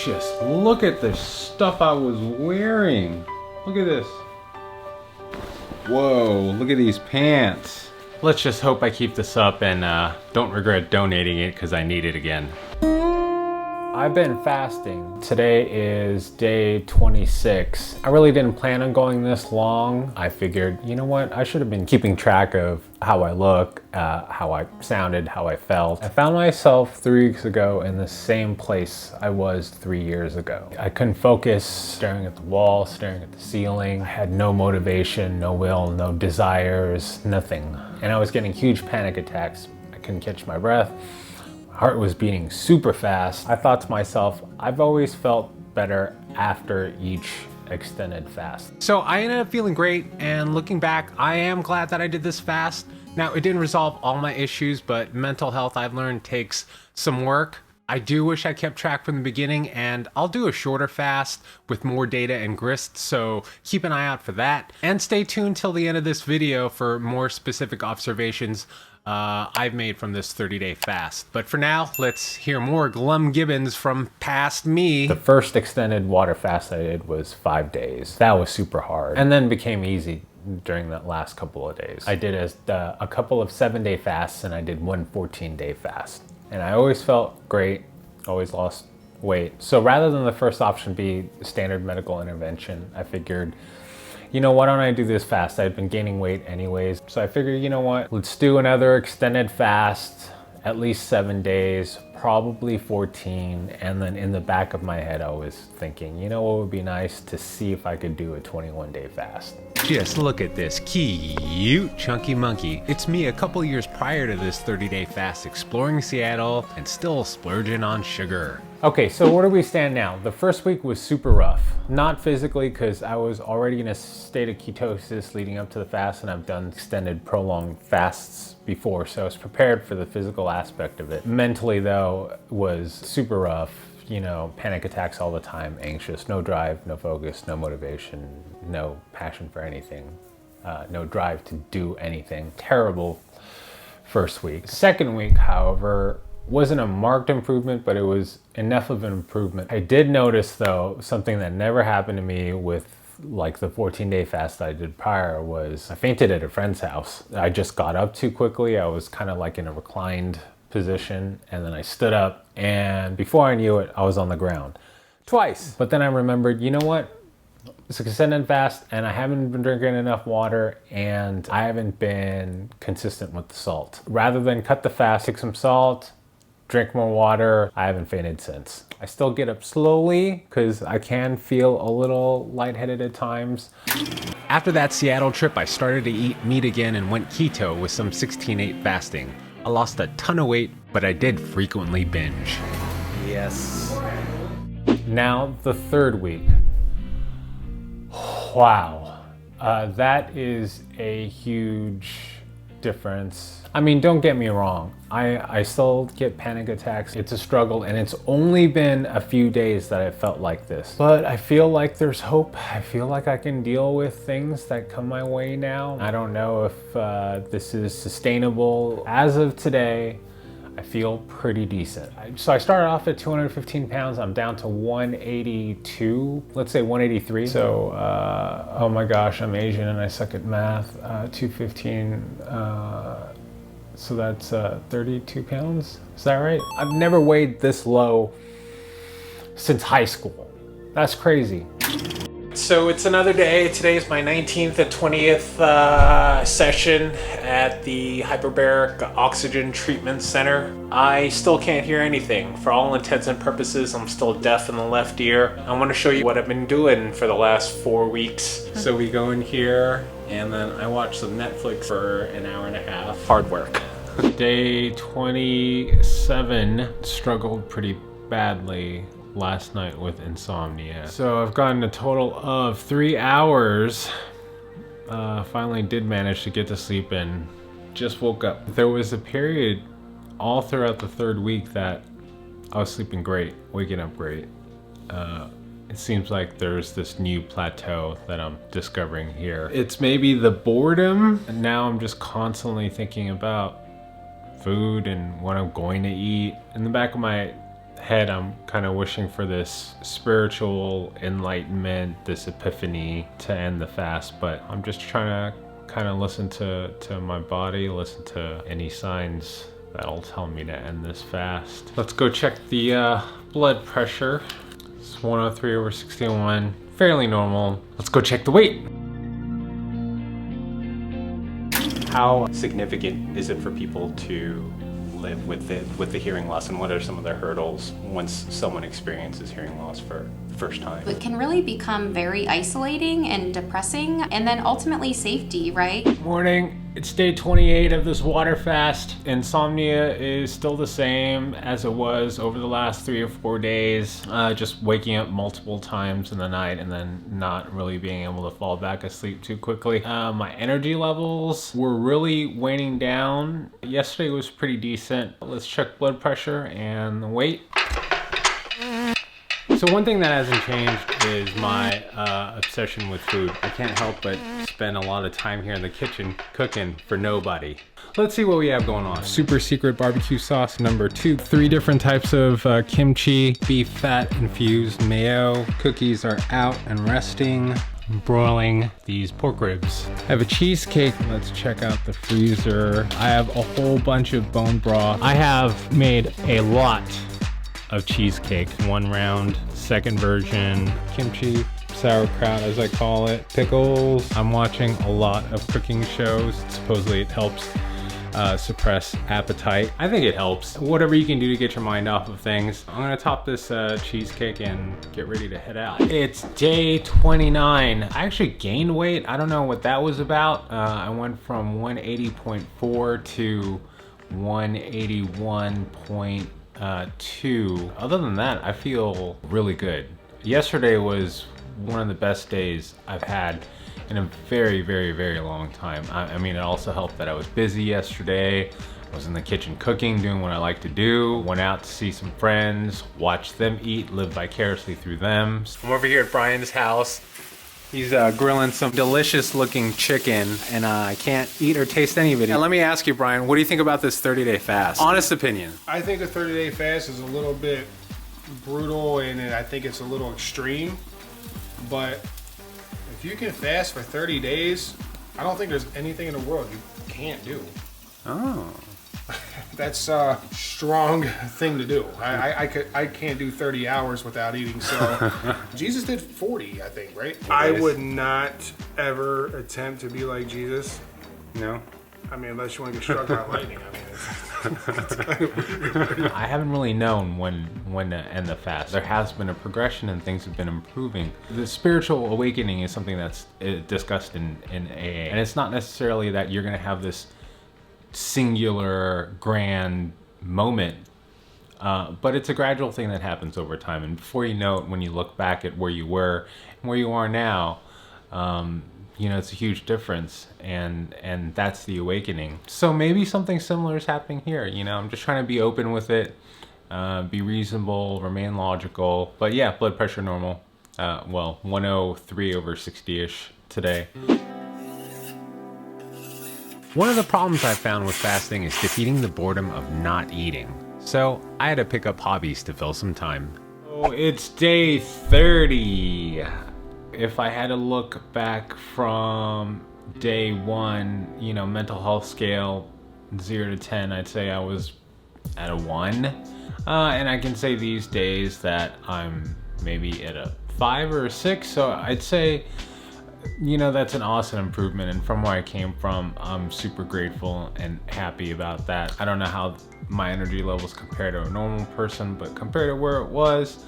Just look at the stuff I was wearing. Look at this. Whoa, look at these pants. Let's just hope I keep this up and don't regret donating it because I need it again. I've been fasting. Today is day 26. I really didn't plan on going this long. I figured, you know what? I should have been keeping track of how I look, how I sounded, how I felt. I found myself 3 weeks ago in the same place I was 3 years ago. I couldn't focus, staring at the wall, staring at the ceiling. I had no motivation, no will, no desires, nothing. And I was getting huge panic attacks. I couldn't catch my breath. Heart was beating super fast. I thought to myself, I've always felt better after each extended fast. So I ended up feeling great, and looking back, I am glad that I did this fast. Now, it didn't resolve all my issues, but mental health, I've learned, takes some work. I do wish I kept track from the beginning, and I'll do a shorter fast with more data and grist, so keep an eye out for that. And stay tuned till the end of this video for more specific observations I've made from this 30-day fast. But for now, let's hear more glum gibbons from past me. The first extended water fast I did was 5 days. That was super hard, and then became easy during that last couple of days. I did a couple of 7-day fasts, and I did one 14-day fast. And I always felt great, always lost weight. So rather than the first option be standard medical intervention, I figured, you know, why don't I do this fast? I'd been gaining weight anyways. So I figured, you know what, let's do another extended fast, at least 7 days, probably 14. And then in the back of my head, I was thinking, you know what would be nice? To see if I could do a 21-day fast. Just look at this cute chunky monkey. It's me a couple years prior to this 30-day fast, exploring Seattle and still splurging on sugar. Okay, so where do we stand now? The first week was super rough. Not physically, because I was already in a state of ketosis leading up to the fast, and I've done extended prolonged fasts before, so I was prepared for the physical aspect of it. Mentally though, was super rough. You know, panic attacks all the time, anxious, no drive, no focus, no motivation, no passion for anything, no drive to do anything. Terrible first week. Second week, however, wasn't a marked improvement, but it was enough of an improvement. I did notice though, something that never happened to me with like the 14-day fast I did prior, was I fainted at a friend's house. I just got up too quickly. I was kind of like in a reclined position, and then I stood up, and before I knew it, I was on the ground twice. But then I remembered, you know what? It's a extended fast, and I haven't been drinking enough water, and I haven't been consistent with the salt. Rather than cut the fast, take some salt, drink more water. I haven't fainted since. I still get up slowly because I can feel a little lightheaded at times. After that Seattle trip, I started to eat meat again and went keto with some 16/8 fasting. I lost a ton of weight, but I did frequently binge. Yes. Now the third week. Wow. That is a huge difference. I mean, don't get me wrong. I still get panic attacks. It's a struggle, and it's only been a few days that I felt like this. But I feel like there's hope. I feel like I can deal with things that come my way now. I don't know if this is sustainable. As of today, I feel pretty decent. So I started off at 215 pounds. I'm down to 182, let's say 183. So, oh my gosh, I'm Asian and I suck at math. 215, so that's 32 pounds. Is that right? I've never weighed this low since high school. That's crazy. So it's another day. Today is my 19th and 20th session at the Hyperbaric Oxygen Treatment Center. I still can't hear anything. For all intents and purposes, I'm still deaf in the left ear. I want to show you what I've been doing for the last 4 weeks. So we go in here, and then I watch some Netflix for an hour and a half. Hard work. Day 27, struggled pretty badly last night with insomnia. So I've gotten a total of 3 hours. Finally did manage to get to sleep and just woke up. There was a period all throughout the third week that I was sleeping great, waking up great. It seems like there's this new plateau that I'm discovering here. It's maybe the boredom, and now I'm just constantly thinking about food and what I'm going to eat. In the back of my head, I'm kind of wishing for this spiritual enlightenment, this epiphany to end the fast, but I'm just trying to kind of listen to my body, listen to any signs that'll tell me to end this fast. Let's go check the blood pressure. It's 103/61, fairly normal. Let's go check the weight. How significant is it for people to live with the hearing loss, and what are some of the hurdles once someone experiences hearing loss for the first time? It can really become very isolating and depressing, and then ultimately safety, right? Morning. It's day 28 of this water fast. Insomnia is still the same as it was over the last 3 or 4 days. Just waking up multiple times in the night and then not really being able to fall back asleep too quickly. My energy levels were really waning down. Yesterday was pretty decent. Let's check blood pressure and the weight. So one thing that hasn't changed is my obsession with food. I can't help but spend a lot of time here in the kitchen cooking for nobody. Let's see what we have going on. Super secret barbecue sauce number 2. 3 different types of kimchi, beef fat infused mayo. Cookies are out and resting. I'm broiling these pork ribs. I have a cheesecake. Let's check out the freezer. I have a whole bunch of bone broth. I have made a lot of cheesecake. 1 round, second version, kimchi, sauerkraut as I call it, pickles. I'm watching a lot of cooking shows. Supposedly it helps suppress appetite. I think it helps. Whatever you can do to get your mind off of things. I'm gonna top this cheesecake and get ready to head out. It's day 29. I actually gained weight. I don't know what that was about. I went from 180.4 to 181.2. Other than that, I feel really good. Yesterday was one of the best days I've had in a very, very, very long time. I mean, it also helped that I was busy yesterday. I was in the kitchen cooking, doing what I like to do. Went out to see some friends, watched them eat, live vicariously through them. I'm over here at Brian's house. He's grilling some delicious looking chicken, and I can't eat or taste any of it. Now, let me ask you, Brian, what do you think about this 30-day fast? Honest opinion. I think a 30-day fast is a little bit brutal, and I think it's a little extreme. But if you can fast for 30 days, I don't think there's anything in the world you can't do. Oh. That's a strong thing to do. I can't do 30 hours without eating. So Jesus did 40, I think, right? I would not ever attempt to be like Jesus. No? I mean, unless you want to get struck by lightning. I mean, it's kind of I haven't really known when to end the fast. There has been a progression and things have been improving. The spiritual awakening is something that's discussed in AA. And it's not necessarily that you're going to have this singular grand moment, but it's a gradual thing that happens over time, and before you know it, when you look back at where you were and where you are now, you know, it's a huge difference, and that's the awakening. So maybe something similar is happening here. You know, I'm just trying to be open with it, be reasonable, remain logical. But yeah, blood pressure normal. Well, 103/60-ish today. One of the problems I found with fasting is defeating the boredom of not eating. So I had to pick up hobbies to fill some time. Oh, it's day 30. If I had to look back from day 1, you know, mental health scale 0 to 10, I'd say I was at a 1. And I can say these days that I'm maybe at a 5 or a 6. So I'd say, you know, that's an awesome improvement, and from where I came from, I'm super grateful and happy about that. I don't know how my energy levels compare to a normal person, but compared to where it was,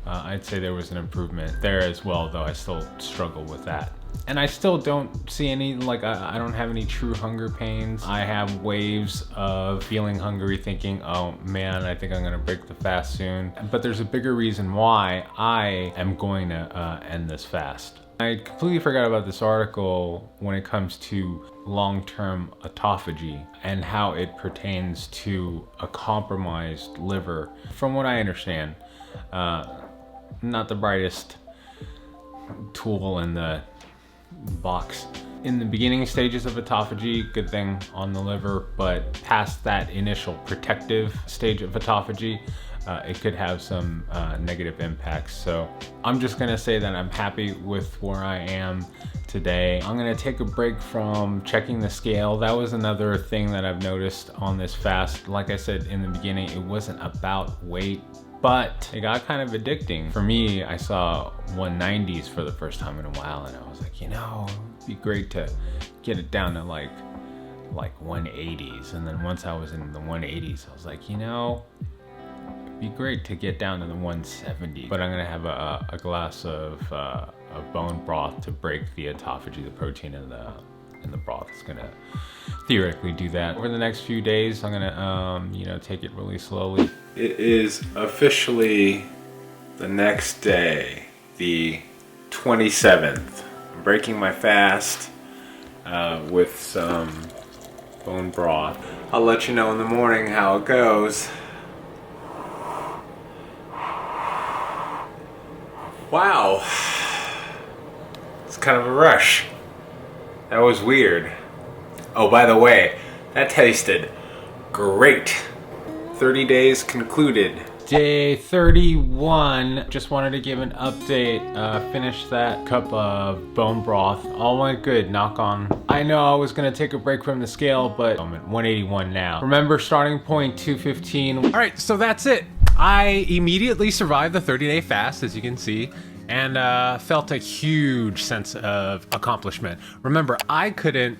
I'd say there was an improvement there as well, though I still struggle with that. And I still don't see any, like, I don't have any true hunger pains. I have waves of feeling hungry, thinking, oh man, I think I'm gonna break the fast soon. But there's a bigger reason why I am going to end this fast. I completely forgot about this article when it comes to long-term autophagy and how it pertains to a compromised liver. From what I understand, not the brightest tool in the box. In the beginning stages of autophagy, good thing on the liver, but past that initial protective stage of autophagy, it could have some negative impacts. So I'm just gonna say that I'm happy with where I am today. I'm gonna take a break from checking the scale. That was another thing that I've noticed on this fast. Like I said in the beginning, it wasn't about weight, but it got kind of addicting. For me, I saw 190s for the first time in a while, and I was like, you know, it'd be great to get it down to like 180s. And then once I was in the 180s, I was like, you know, it'd be great to get down to the 170. But I'm gonna have a glass of bone broth to break the autophagy, the protein in the broth. It's gonna theoretically do that. Over the next few days, I'm gonna you know, take it really slowly. It is officially the next day, the 27th. I'm breaking my fast with some bone broth. I'll let you know in the morning how it goes. Wow, it's kind of a rush. That was weird. Oh, by the way, that tasted great. 30 days concluded. Day 31, just wanted to give an update. Finished that cup of bone broth. All went good, knock on. I know I was gonna take a break from the scale, but I'm at 181 now. Remember, starting point 215. All right, so that's it. I immediately survived the 30-day fast, as you can see, and felt a huge sense of accomplishment. Remember, I couldn't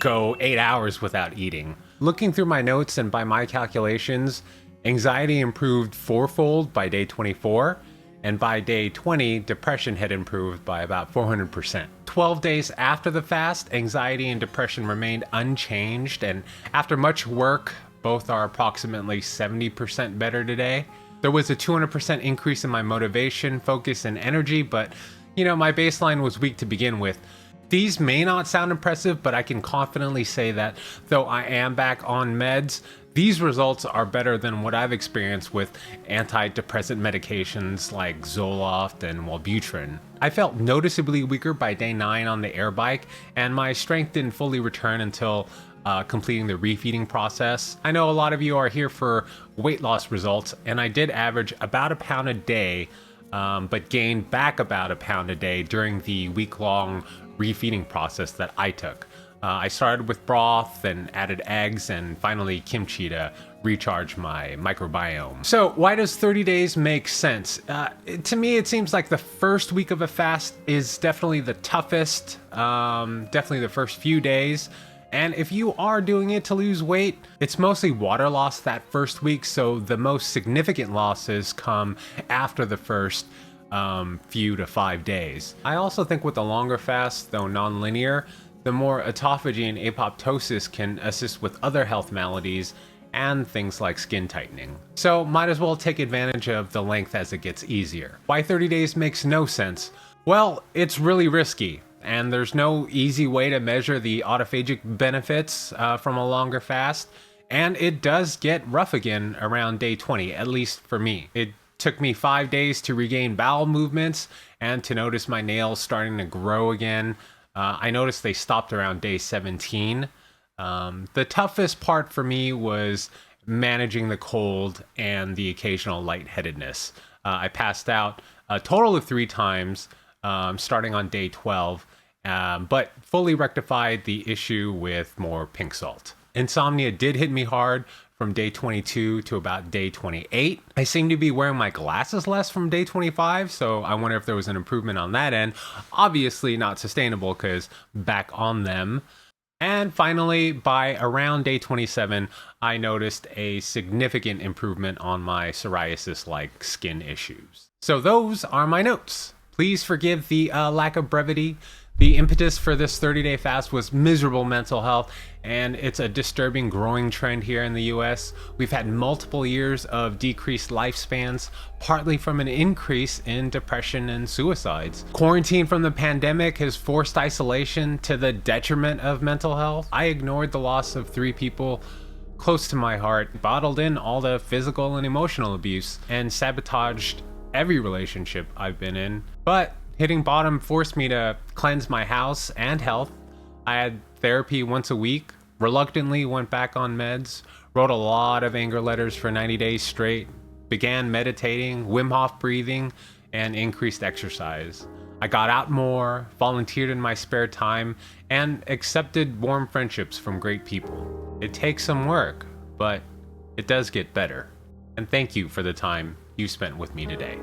go 8 hours without eating. Looking through my notes and by my calculations, anxiety improved fourfold by day 24, and by day 20, depression had improved by about 400%. 12 days after the fast, anxiety and depression remained unchanged, and after much work, both are approximately 70% better today. There was a 200% increase in my motivation, focus, and energy, but you know, my baseline was weak to begin with. These may not sound impressive, but I can confidently say that though I am back on meds, these results are better than what I've experienced with antidepressant medications like Zoloft and Wellbutrin. I felt noticeably weaker by day 9 on the air bike, and my strength didn't fully return until completing the refeeding process. I know a lot of you are here for weight loss results, and I did average about a pound a day, but gained back about a pound a day during the week-long refeeding process that I took. I started with broth, then added eggs, and finally kimchi to recharge my microbiome. So why does 30 days make sense? To me, it seems like the first week of a fast is definitely the toughest, definitely the first few days. And if you are doing it to lose weight, it's mostly water loss that first week, so the most significant losses come after the first few to 5 days. I also think with the longer fast, though non-linear, the more autophagy and apoptosis can assist with other health maladies and things like skin tightening. So might as well take advantage of the length as it gets easier. Why 30 days makes no sense? Well, it's really risky, and there's no easy way to measure the autophagic benefits from a longer fast, and it does get rough again around day 20, at least for me. It took me 5 days to regain bowel movements and to notice my nails starting to grow again. I noticed they stopped around day 17. The toughest part for me was managing the cold and the occasional lightheadedness. I passed out a total of 3 times, starting on day 12, but fully rectified the issue with more pink salt. Insomnia did hit me hard from day 22 to about day 28. I seem to be wearing my glasses less from day 25, so I wonder if there was an improvement on that end. Obviously not sustainable because back on them. And finally, by around day 27, I noticed a significant improvement on my psoriasis-like skin issues. So those are my notes. Please forgive the lack of brevity. The impetus for this 30-day fast was miserable mental health, and it's a disturbing growing trend here in the US. We've had multiple years of decreased lifespans, partly from an increase in depression and suicides. Quarantine from the pandemic has forced isolation to the detriment of mental health. I ignored the loss of 3 people close to my heart, bottled in all the physical and emotional abuse, and sabotaged every relationship I've been in. But hitting bottom forced me to cleanse my house and health. I had therapy once a week, reluctantly went back on meds, wrote a lot of anger letters for 90 days straight, began meditating, Wim Hof breathing, and increased exercise. I got out more, volunteered in my spare time, and accepted warm friendships from great people. It takes some work, but it does get better. And thank you for the time you spent with me today.